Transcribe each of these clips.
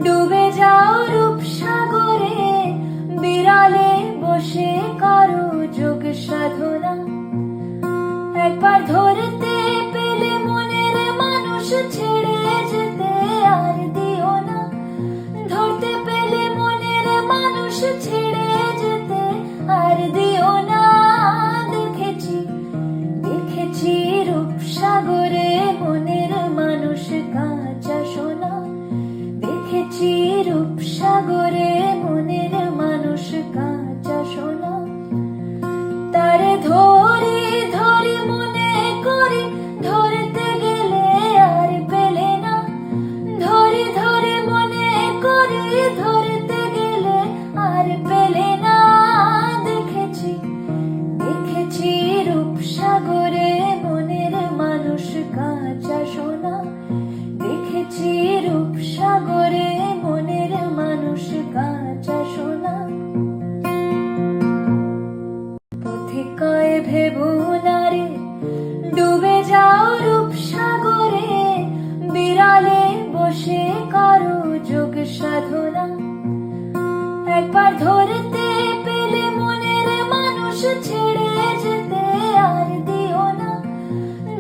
ডুবে যাও রূপসাগরে, বিড়ালে বসে করো যোগ সাধনা। একবার ধরতে পেলে মনের মানুষ ছেড়ে যেতে আর দিও না। ধরতে পেলে মনের মানুষ ছেড়ে যেতে আর দিও না। দেখেছি দেখেছি রূপসাগরে মনের মানুষ কাঁচা সোনা। দেখেছি রূপসাগরে মনের মানুষ কাঁচা সোনা। তারে ধরি ধরি মনে করি, ধরতে গেলে আর পেলে না। ধরি ধরি মনে করি, ধরতে গেলে আর পেলে না। দেখেছি দেখেছি রূপসাগরে মনের মানুষ কাঁচা সোনা। দেখেছি রূপসাগরে মনের মানুষ কাঁচা সোনা। পথিকয় ভেবো না রে, ডুবে যাও রূপসাগরে, বিড়ালে বসে করো যোগ সাধনা। একবার ধরতে পেলে মনের মানুষ ছেড়ে যেতে আর দিও না।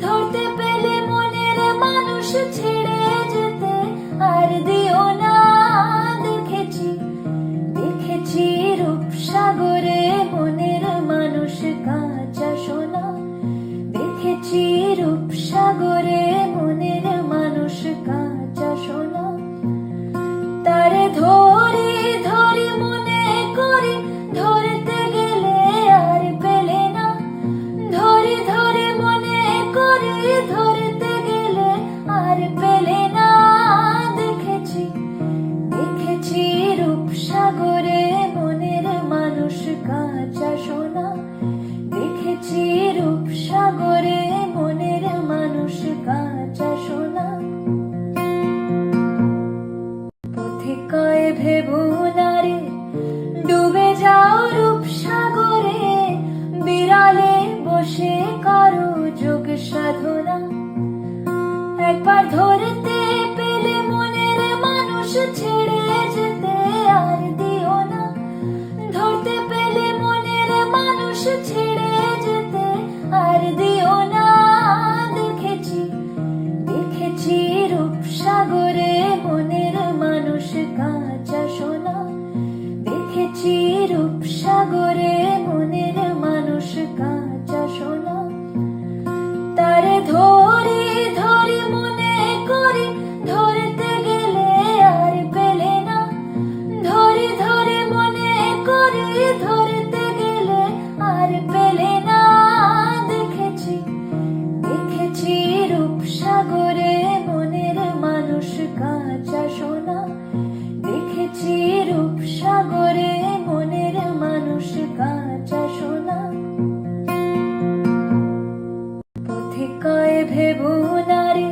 ধরতে পেলে মনের মানুষ ছেড়ে যেতে আর দিও না। দেখেছি দেখেছি রূপসাগরে মনের মানুষ কাঁচা সোনা। দেখেছি রূপসাগরে মনের মানুষ কাঁচা সোনা। তারে ধরি ধরি মনে করি, ধরতে গেলে আর পেলে না। ধরি ধরি মনে করি, ধরতে গেলে আর পেলে না। দেখেছি দেখেছি রূপসাগরে মনের মানুষ কাঁচা সোনা। দেখেছি রূপসাগরে মনের মানুষ কাঁচা সোনা। পথিকয় ভেবো না রে, ডুবে যাও রূপসাগরে, বিড়ালে বসে করো যোগ সাধনা। একবার ধরতে পেলে মনের মানুষ ছেড়ে যেতে আর দিও না। ধরতে পেলে মনের মানুষ ছেড়ে যেতে আর দিও না। দেখেছি দেখেছি রূপসাগরে মনের মানুষ কাঁচা সোনা। দেখেছি রূপসাগরে মনের মানুষ কাঁচা সোনা। তারে ধরি ধরি মনে করি, ধরতে গেলে আর পেলে না। ধরি ধরি মনে করি, ধরতে গেলে আর পেলে না। দেখেছি দেখেছি রূপসাগরে মনের মানুষ কাঁচা সোনা। দেখেছি রূপসাগরে মনের মানুষ কাঁচা সোনা। পথিকয় ভেবো না রে,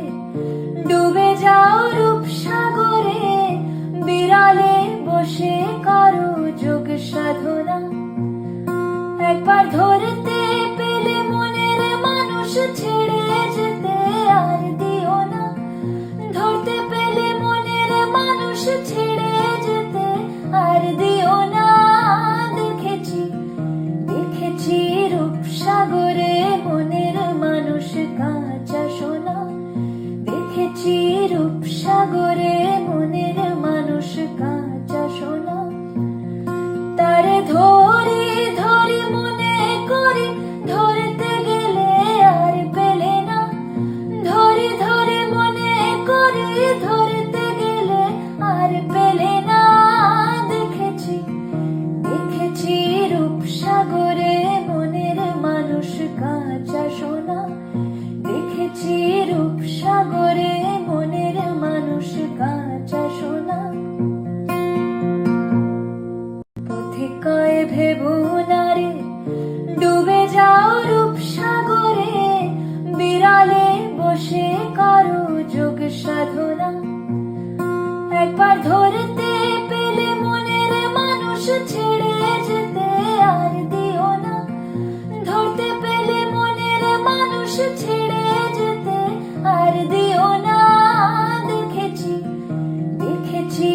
ডুবে যাও রূপসাগরে, বিড়ালে বসে করো যোগ সাধনা। একবার ধরতে পেলে মনের মানুষ ছেড়ে যেতে আর দিও না। ধরতে পেলে মনের মানুষ ছেড়ে যেতে আর দিও না। দেখেছি দেখেছি রূপসাগরে মনের মানুষ কাঁচা সোনা। দেখেছি রূপসাগরে মনের মানুষ কাঁচা সোনা। তারে ধরি ধরি মনে করি, ধরতে গেলে আর পেলে না। ধরি ধরি মনে করি, ধরতে গেলে আর পেলে না। দেখেছি দেখেছি রূপসাগরে মনের মানুষ কাঁচা সোনা। দেখেছি রূপসাগরে মনের মানুষ কাঁচা সোনা। পথিকয় ভেবো না রে, ডুবে যাও রূপসাগরে, বিড়ালে বসে করো যোগ সাধনা। একবার ধরতে পেলে মনের মানুষ ছেড়ে যেতে আর দিও না। ধরতে পেলে মনের মানুষ ছেড়ে যেতে আর দিও না। দেখেছি দেখেছি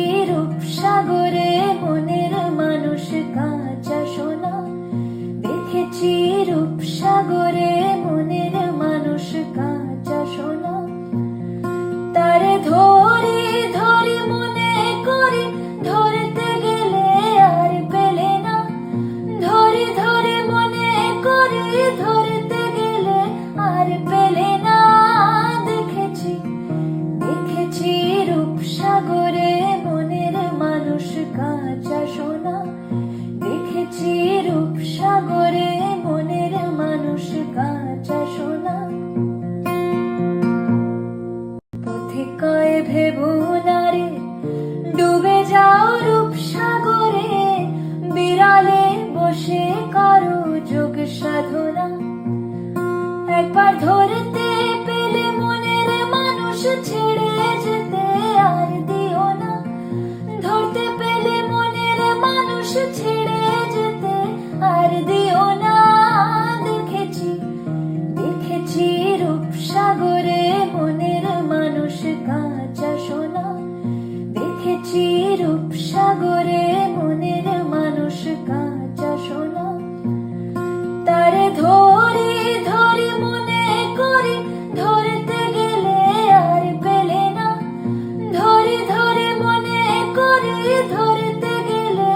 রূপসাগরে মনের মানুষ কাঁচা সোনা, তারে ধরি ধরি মনে করি, ধরতে গেলে আর পেলে না। ধরি ধরি মনে করি, ধরতে গেলে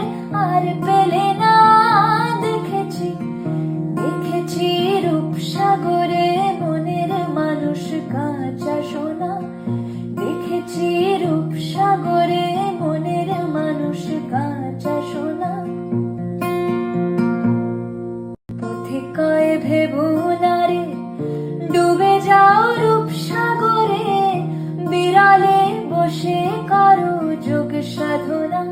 আর পেলে না। দেখেছি দেখেছি রূপসাগরে মনের মানুষ কাঁচা সোনা, দেখেছি রূপসাগরে মনের মানুষ কাঁচা সোনা। পথে কয়ে ভেবো না রে, ডুবে যাও রূপসাগরে, বিড়ালে বসে করো যোগ সাধনা।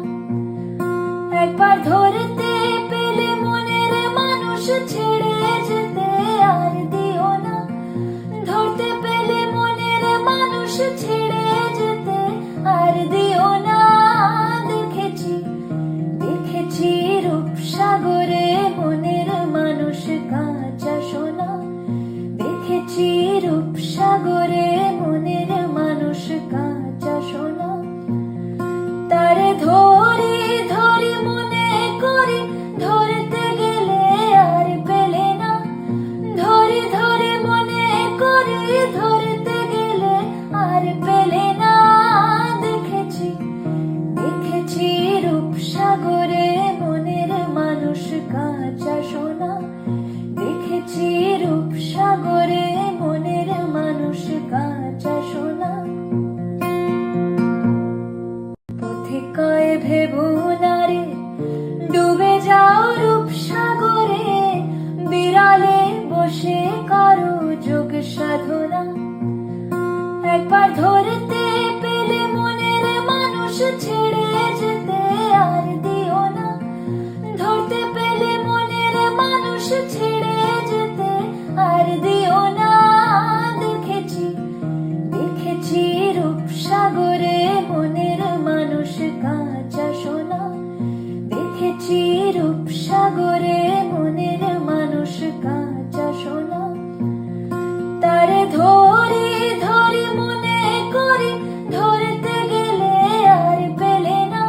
একবার ধরতে পেলে মনের মানুষ ছেড়ে যেতে আর দিও না। ধরতে পেলে মনের মানুষ ছেড়ে যেতে আর দিও না। দেখেছি দেখেছি রূপসাগরে মনের মানুষ কাঁচা সোনা, দেখেছি রূপসাগরে মনের মানুষ কাঁচা সোনা। তারে ধরি ধরি মনে করি, ধরতে গেলে আর পেলে না। ধরি ধরি মনে করি, ধরতে গেলে আর পেলে না। দেখেছি দেখেছি রূপসাগরে মনের মানুষ কাঁচা সোনা, দেখেছি রূপসাগরে মনের মানুষ কাঁচা সোনা। পথে কয়ে ভেবো না রে, ডুবে যাও রূপসাগরে, বিড়ালে বসে করো যোগ সাধনা। একবার ধরতে পেলে মনের মানুষ ছেড়ে যেতে আর দিও না। ধরতে পেলে মনের মানুষ ছেড়ে যেতে আর দিও না। দেখেছি দেখেছি রূপসাগরে মনের মানুষ কাঁচা সোনা, দেখেছি রূপসাগরে মনের মানুষ কাঁচা সোনা। তারে ধরি ধরি মনে করি, ধরতে গেলে আর পেলে না।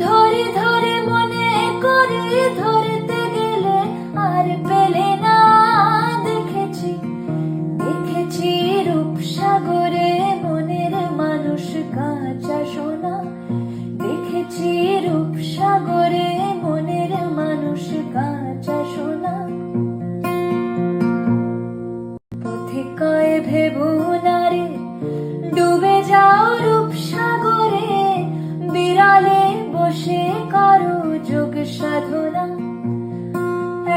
ধরি ধরি মনে করি, ধরতে গেলে আর পেলে না। দেখেছি দেখেছি রূপসাগরে মনের মানুষ কাঁচা সোনা, দেখেছি রূপসাগরে মনের মানুষ কাঁচা সোনা। পথে কয়ে ভেবো না রে, ডুবে যাও রূপসাগরে, বিড়ালে বসে করো যোগ সাধনা।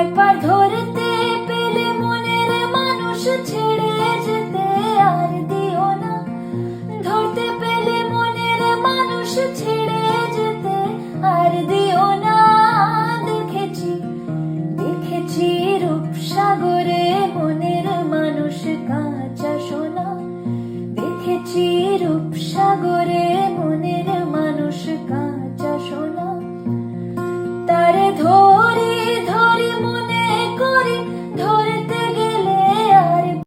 একবার ধরতে পেলে মনের মানুষ ছেড়ে যেতে আর দিও না। ধরতে পেলে মনের মানুষ ছেড়ে যেতে আর দিও না। দেখেছি দেখেছি রূপসাগরে মনের মানুষ কাঁচা সোনা, দেখেছি রূপসাগরে